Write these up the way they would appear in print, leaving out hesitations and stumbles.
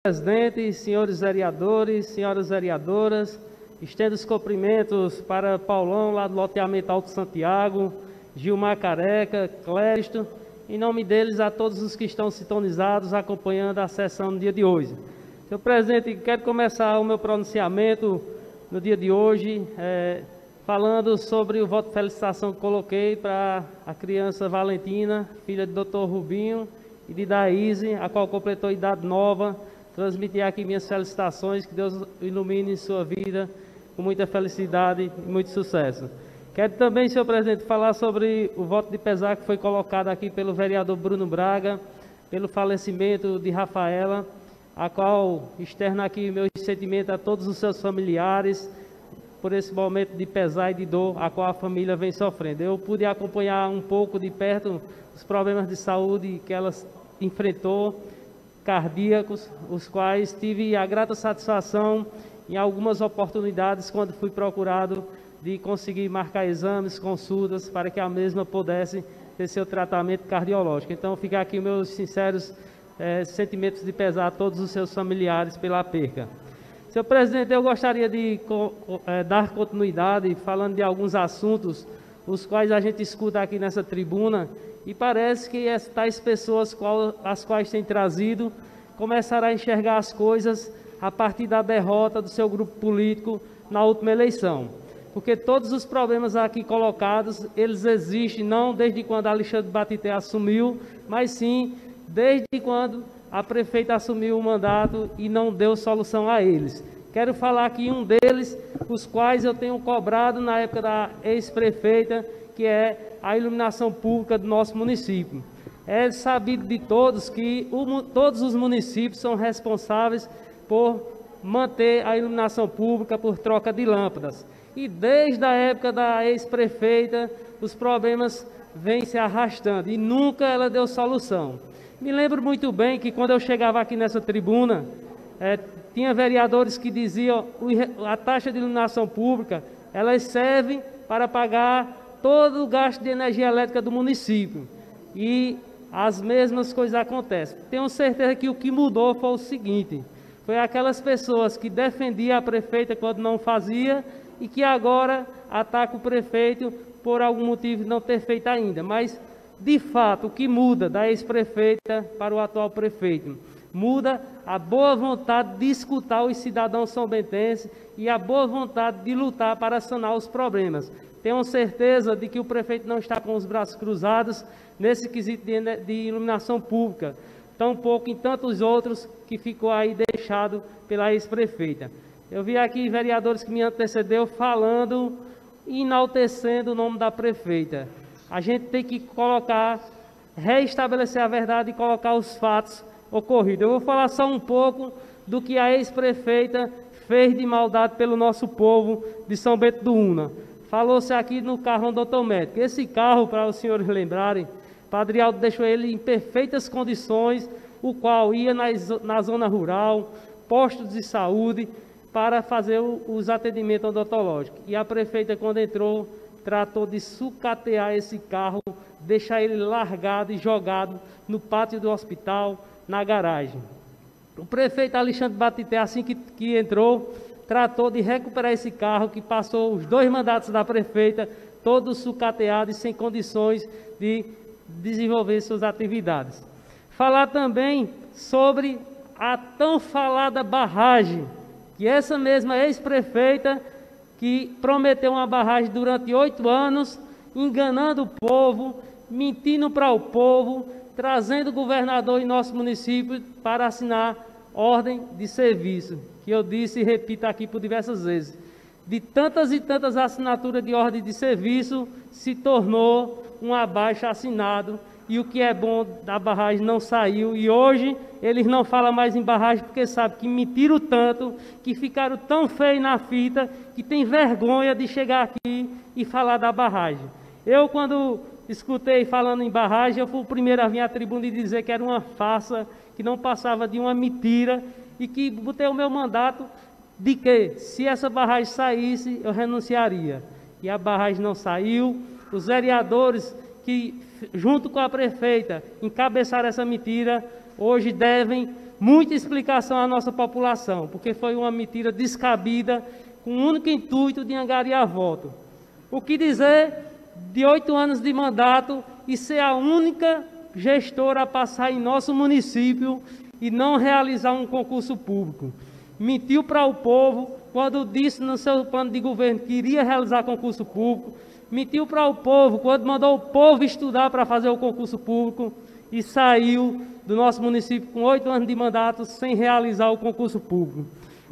Presidente, senhores vereadores, senhoras vereadoras, estendo os cumprimentos para Paulão, lá do loteamento Alto Santiago, Gilmar Careca, Clériston, em nome deles a todos os que estão sintonizados, acompanhando a sessão no dia de hoje. Senhor presidente, quero começar o meu pronunciamento no dia de hoje, falando sobre o voto de felicitação que coloquei para a criança Valentina, filha do Dr. Rubinho e de Daíse, a qual completou idade nova. Transmitir aqui minhas felicitações, que Deus ilumine sua vida com muita felicidade e muito sucesso. Quero também, senhor presidente, falar sobre o voto de pesar que foi colocado aqui pelo vereador Bruno Braga, pelo falecimento de Rafaela, a qual externo aqui meus sentimentos a todos os seus familiares, por esse momento de pesar e de dor a qual a família vem sofrendo. Eu pude acompanhar um pouco de perto os problemas de saúde que ela enfrentou, cardíacos, os quais tive a grata satisfação em algumas oportunidades, quando fui procurado, de conseguir marcar exames, consultas, para que a mesma pudesse ter seu tratamento cardiológico. Então, fica aqui meus sinceros sentimentos de pesar a todos os seus familiares pela perca. Senhor presidente, eu gostaria de dar continuidade falando de alguns assuntos, os quais a gente escuta aqui nessa tribuna, e parece que tais pessoas as quais tem trazido começaram a enxergar as coisas a partir da derrota do seu grupo político na última eleição. Porque todos os problemas aqui colocados, eles existem não desde quando Alexandre Batité assumiu, mas sim desde quando a prefeita assumiu o mandato e não deu solução a eles. Quero falar aqui um deles, os quais eu tenho cobrado na época da ex-prefeita, que é a iluminação pública do nosso município. É sabido de todos que todos os municípios são responsáveis por manter a iluminação pública por troca de lâmpadas. E desde a época da ex-prefeita, os problemas vêm se arrastando e nunca ela deu solução. Me lembro muito bem que quando eu chegava aqui nessa tribuna, tinha vereadores que diziam que a taxa de iluminação pública, elas servem para pagar todo o gasto de energia elétrica do município. E as mesmas coisas acontecem. Tenho certeza que o que mudou foi o seguinte: foi aquelas pessoas que defendiam a prefeita quando não fazia e que agora atacam o prefeito por algum motivo não ter feito ainda. Mas, de fato, o que muda da ex-prefeita para o atual prefeito? Muda a boa vontade de escutar os cidadãos são-bentenses e a boa vontade de lutar para sanar os problemas. Tenho certeza de que o prefeito não está com os braços cruzados nesse quesito de iluminação pública, tampouco em tantos outros que ficou aí deixado pela ex-prefeita. Eu vi aqui vereadores que me antecedeu falando e enaltecendo o nome da prefeita. A gente tem que reestabelecer a verdade e colocar os fatos ocorridos. Eu vou falar só um pouco do que a ex-prefeita fez de maldade pelo nosso povo de São Bento do Una. Falou-se aqui no carro do Dr. Médico. Esse carro, para os senhores lembrarem, Padre Aldo deixou ele em perfeitas condições, o qual ia na zona rural, postos de saúde, para fazer os atendimentos odontológicos. E a prefeita, quando entrou, tratou de sucatear esse carro, deixar ele largado e jogado no pátio do hospital, na garagem. O prefeito Alexandre Batité, assim que entrou, tratou de recuperar esse carro, que passou os 2 mandatos da prefeita, todo sucateado e sem condições de desenvolver suas atividades. Falar também sobre a tão falada barragem, que essa mesma ex-prefeita que prometeu uma barragem durante 8 anos, enganando o povo, mentindo para o povo, trazendo o governador em nosso município para assinar ordem de serviço, que eu disse e repito aqui por diversas vezes. De tantas e tantas assinaturas de ordem de serviço, se tornou um abaixo-assinado, e o que é bom da barragem não saiu, e hoje eles não falam mais em barragem porque sabem que mentiram tanto, que ficaram tão feios na fita, que tem vergonha de chegar aqui e falar da barragem. Eu, quando escutei falando em barragem, eu fui o primeiro a vir à tribuna e dizer que era uma farsa, que não passava de uma mentira, e que botei o meu mandato de que, se essa barragem saísse, eu renunciaria. E a barragem não saiu. Os vereadores que, junto com a prefeita, encabeçaram essa mentira, hoje devem muita explicação à nossa população, porque foi uma mentira descabida, com o único intuito de angariar voto. O que dizer de 8 anos de mandato e ser a única gestora a passar em nosso município e não realizar um concurso público? Mentiu para o povo quando disse no seu plano de governo que iria realizar concurso público, mentiu para o povo quando mandou o povo estudar para fazer o concurso público e saiu do nosso município com 8 anos de mandato sem realizar o concurso público.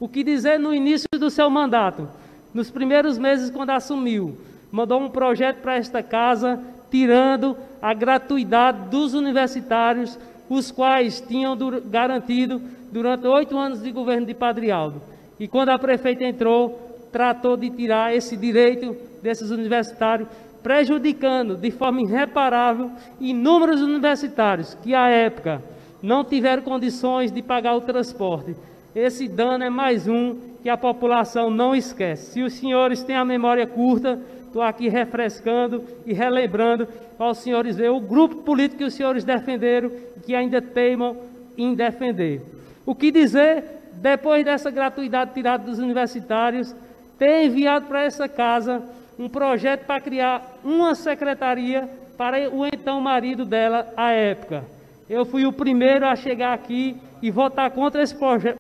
O que dizer no início do seu mandato? Nos primeiros meses, quando assumiu, mandou um projeto para esta casa, tirando a gratuidade dos universitários, os quais tinham garantido durante 8 anos de governo de Padre Aldo. E quando a prefeita entrou, tratou de tirar esse direito desses universitários, prejudicando de forma irreparável inúmeros universitários que, à época, não tiveram condições de pagar o transporte. Esse dano é mais um que a população não esquece. Se os senhores têm a memória curta, estou aqui refrescando e relembrando para os senhores ver o grupo político que os senhores defenderam e que ainda teimam em defender. O que dizer, depois dessa gratuidade tirada dos universitários, ter enviado para essa casa um projeto para criar uma secretaria para o então marido dela à época. Eu fui o primeiro a chegar aqui e votar contra esse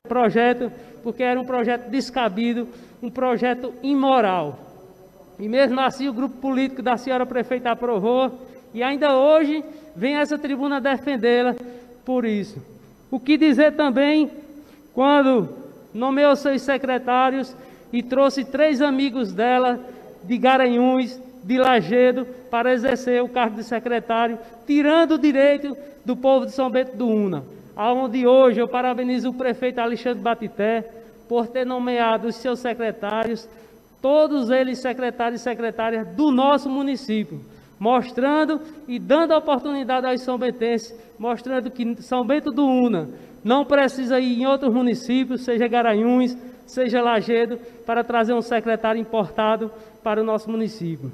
projeto, porque era um projeto descabido, um projeto imoral. E mesmo assim o grupo político da senhora prefeita aprovou, e ainda hoje vem essa tribuna defendê-la por isso. O que dizer também quando nomeou seus secretários e trouxe 3 amigos dela de Garanhuns, de Lajedo, para exercer o cargo de secretário, tirando o direito do povo de São Bento do Una, aonde hoje eu parabenizo o prefeito Alexandre Batité por ter nomeado os seus secretários, todos eles secretários e secretárias do nosso município, mostrando e dando a oportunidade aos são-bentenses, mostrando que São Bento do Una não precisa ir em outros municípios, seja Garanhuns, seja Lajedo, para trazer um secretário importado para o nosso município.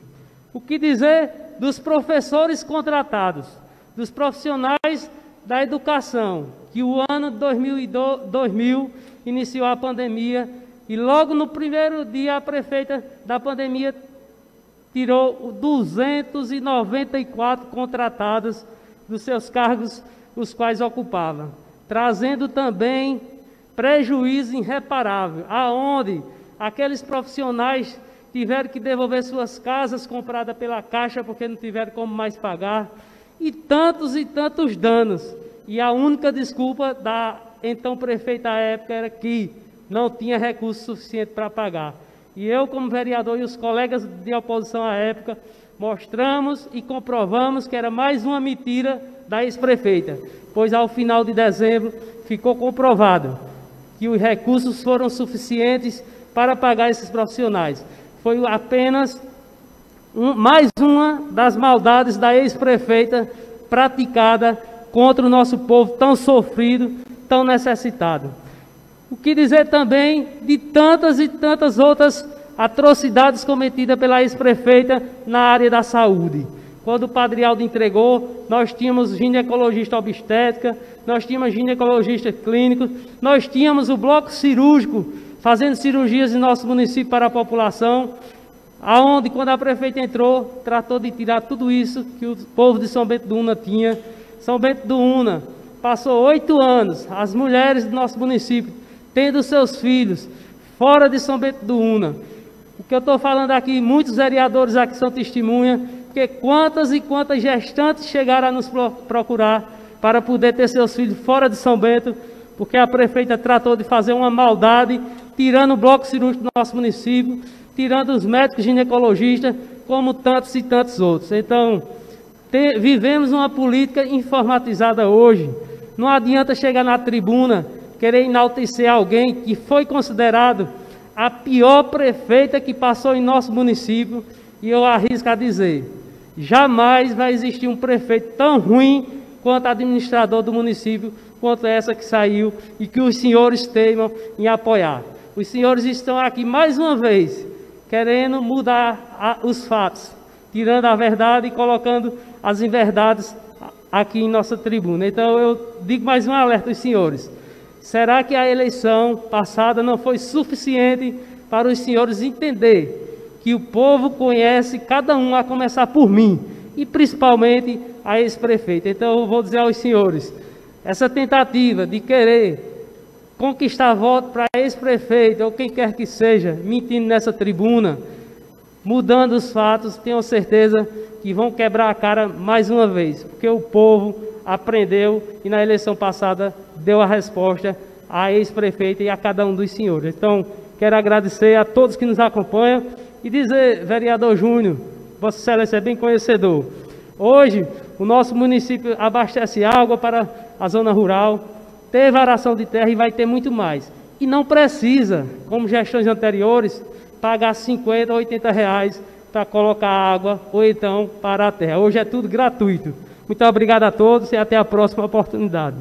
O que dizer dos professores contratados, dos profissionais da educação, que o ano de 2000 iniciou a pandemia e logo no primeiro dia a prefeita da pandemia tirou 294 contratados dos seus cargos, os quais ocupava, trazendo também prejuízo irreparável, aonde aqueles profissionais tiveram que devolver suas casas compradas pela Caixa porque não tiveram como mais pagar, e tantos danos. E a única desculpa da então prefeita à época era que não tinha recurso suficiente para pagar. E eu, como vereador, e os colegas de oposição à época, mostramos e comprovamos que era mais uma mentira da ex-prefeita, pois ao final de dezembro ficou comprovado que os recursos foram suficientes para pagar esses profissionais. Foi apenas mais uma das maldades da ex-prefeita praticada contra o nosso povo tão sofrido, tão necessitado. O que dizer também de tantas e tantas outras atrocidades cometidas pela ex-prefeita na área da saúde. Quando o Padre Aldo entregou, nós tínhamos ginecologista obstétrica, nós tínhamos ginecologista clínico, nós tínhamos o bloco cirúrgico fazendo cirurgias em nosso município para a população, aonde, quando a prefeita entrou, tratou de tirar tudo isso que o povo de São Bento do Una tinha. São Bento do Una passou 8 anos, as mulheres do nosso município, tendo seus filhos fora de São Bento do Una. O que eu estou falando aqui, muitos vereadores aqui são testemunha, porque quantas e quantas gestantes chegaram a nos procurar para poder ter seus filhos fora de São Bento, porque a prefeita tratou de fazer uma maldade, tirando o bloco cirúrgico do nosso município, tirando os médicos ginecologistas, como tantos e tantos outros. Então, vivemos uma política informatizada hoje. Não adianta chegar na tribuna, querer enaltecer alguém que foi considerado a pior prefeita que passou em nosso município, e eu arrisco a dizer, jamais vai existir um prefeito tão ruim quanto administrador do município, quanto essa que saiu e que os senhores teimam em apoiar. Os senhores estão aqui mais uma vez, querendo mudar os fatos, tirando a verdade e colocando as inverdades aqui em nossa tribuna. Então eu digo mais um alerta aos senhores. Será que a eleição passada não foi suficiente para os senhores entender que o povo conhece cada um, a começar por mim, e principalmente a ex-prefeito? Então eu vou dizer aos senhores, essa tentativa de querer conquistar voto para ex-prefeito, ou quem quer que seja, mentindo nessa tribuna, mudando os fatos, tenho certeza que vão quebrar a cara mais uma vez, porque o povo aprendeu e na eleição passada deu a resposta a ex-prefeito e a cada um dos senhores. Então, quero agradecer a todos que nos acompanham e dizer, vereador Júnior, Vossa Excelência é bem conhecedor, hoje o nosso município abastece água para a zona rural, teve aração de terra e vai ter muito mais. E não precisa, como gestões anteriores, pagar 50 ou 80 reais para colocar água ou então para a terra. Hoje é tudo gratuito. Muito obrigado a todos e até a próxima oportunidade.